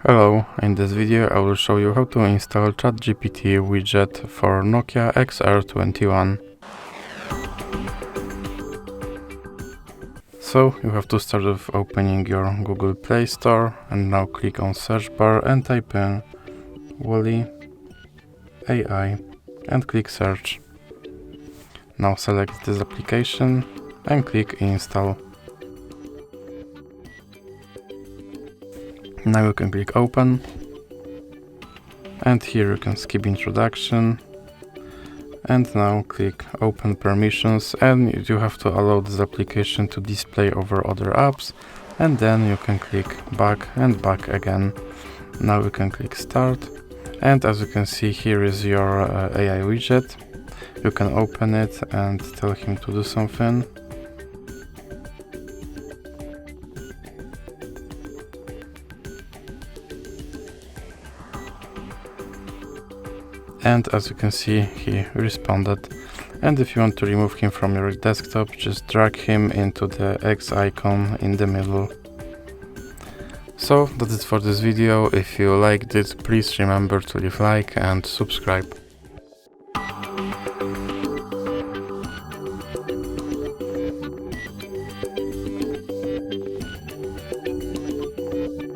Hello, in this video I will show you how to install Chat GPT Widget for NOKIA XR21. So you have to start with opening your Google Play Store and now click on search bar and type in Wally AI and click search. Now select this application and click install. Now you can click open, and here you can skip introduction, and now click open permissions, and you have to allow this application to display over other apps, and then you can click back and back again. Now you can click start, and as you can see, here is your AI widget. You can open it and tell him to do something. And as you can see, he responded. And if you want to remove him from your desktop, just drag him into the X icon in the middle. So that's it for this video. If you liked it, please remember to leave a like and subscribe.